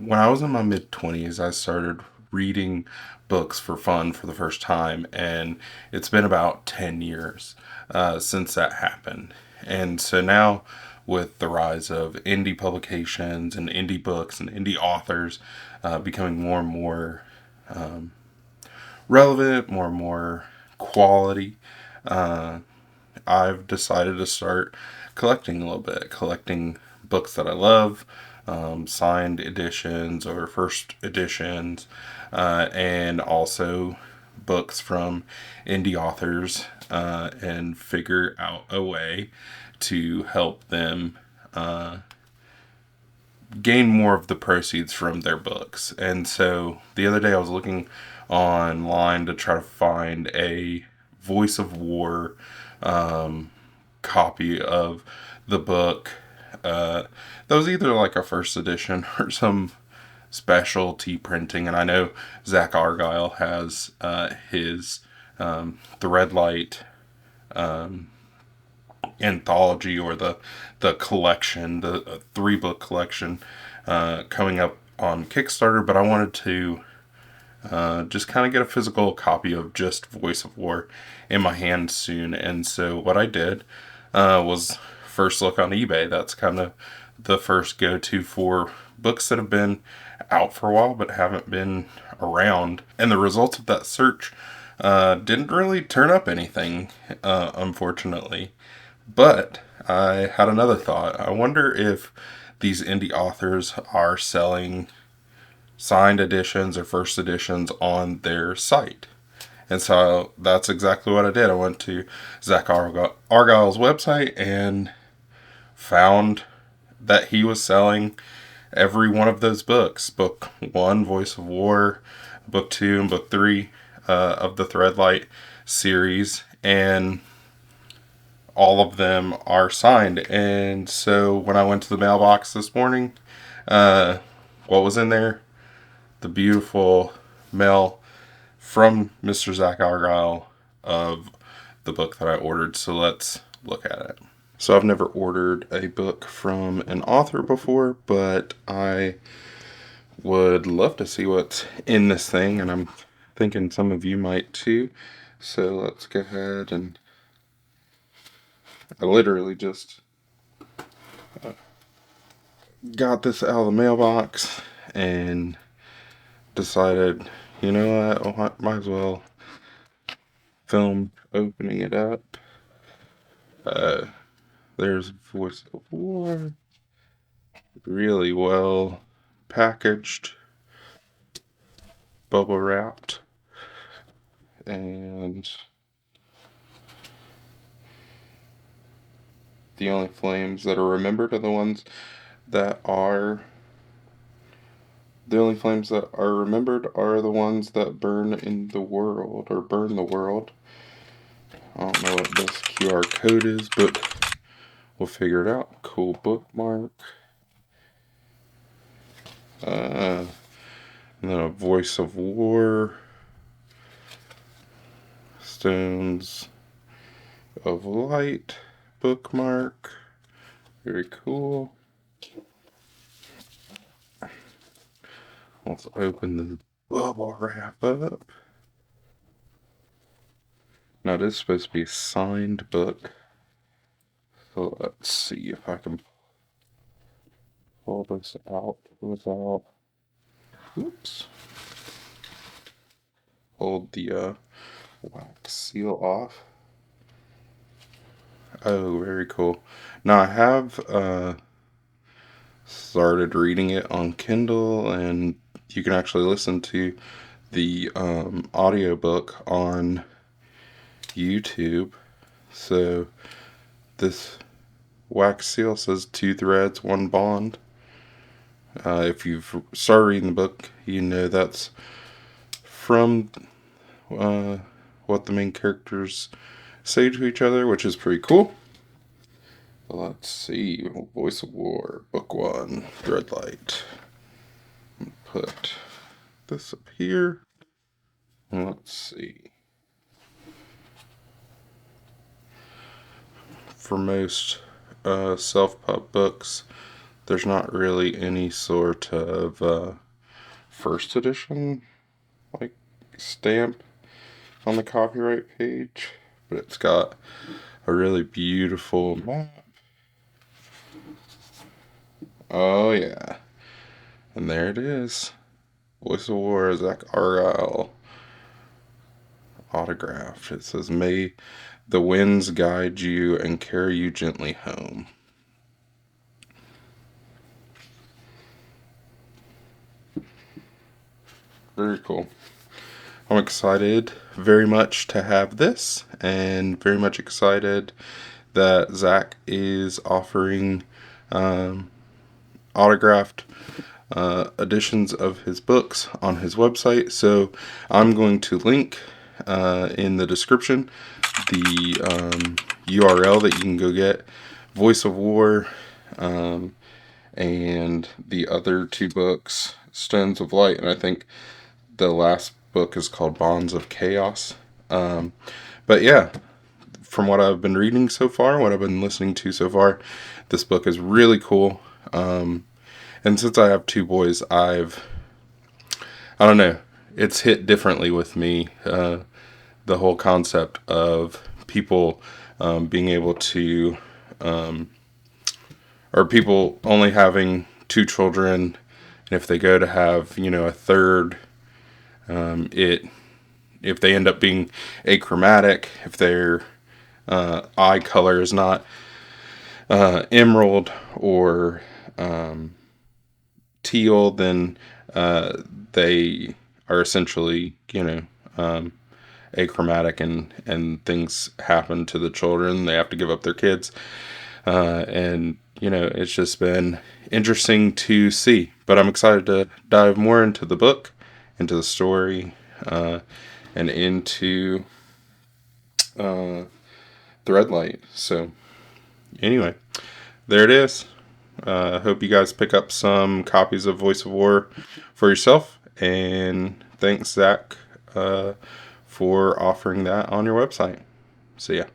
when I was in my mid 20s, I started reading books for fun for the first time, and it's been about 10 years since that happened. And so now, with the rise of indie publications and indie books and indie authors becoming more and more relevant, more and more quality, I've decided to start collecting a little bit, collecting books that I love, signed editions or first editions, and also books from indie authors, and figure out a way to help them gain more of the proceeds from their books. And so the other day I was looking online to try to find a Voice of War copy of the book that was either like a first edition or some specialty printing. And I know Zack Argyle has his The Red Light anthology, or the collection, the 3-book collection coming up on Kickstarter. But I wanted to just kind of get a physical copy of just Voice of War in my hand soon. And so what I did was first look on eBay. That's kind of the first go-to for books that have been out for a while but haven't been around. And the results of that search didn't really turn up anything, unfortunately. But I had another thought. I wonder if these indie authors are selling signed editions or first editions on their site. And so that's exactly what I did. I went to Zack Argyle's website and found that he was selling every one of those books. Book 1, Voice of War, Book 2, and Book 3 of the Threadlight series. And all of them are signed. And so when I went to the mailbox this morning, what was in there? The beautiful mail from Mr. Zack Argyle of the book that I ordered. So let's look at it. So I've never ordered a book from an author before, but I would love to see what's in this thing, and I'm thinking some of you might too. So let's go ahead, and I literally just got this out of the mailbox and decided, you know what, I might as well film opening it up. There's Voice of War, really well packaged, bubble wrapped, and the only flames that are remembered are that are the only flames that are remembered are the ones that burn in the world, or burn the world. I don't know what this QR code is, but we'll figure it out. Cool bookmark. And then a Voice of War. Stones of Light bookmark. Very cool. Let's open the bubble wrap up. Now, this is supposed to be a signed book. So let's see if I can pull this out without. Oops. Hold the wax seal off. Oh, very cool. Now, I have started reading it on Kindle, and you can actually listen to the audiobook on YouTube. So this wax seal says 2 threads, 1 bond. If you've started reading the book, you know that's from what the main characters say to each other, which is pretty cool. Let's see. Voice of War, Book 1, Threadlight. Put this up here. Let's see. For most self-pub books, There's not really any sort of first edition like stamp on the copyright page, but it's got a really beautiful map. Oh yeah, and there it is. Voice of War, Zack Argyle, autographed. It says, "May the winds guide you and carry you gently home." Very cool. I'm excited very much to have this, and very much excited that Zach is offering autographed editions of his books on his website. So I'm going to link in the description the URL that you can go get Voice of War and the other two books, Stones of Light, and I think the last book is called Bonds of Chaos. But yeah, from what I've been reading so far, what I've been listening to so far, this book is really cool. And since I have two boys, I don't know, it's hit differently with me. The whole concept of people being able to, or people only having two children, and if they go to have, a third, if they end up being achromatic, if their eye color is not emerald or teal, then they are essentially, achromatic, and things happen to the children. They have to give up their kids. And, it's just been interesting to see. But I'm excited to dive more into the book, into the story, and into Threadlight. So, anyway, there it is. I hope you guys pick up some copies of Voice of War for yourself. And thanks, Zach, for offering that on your website. See ya.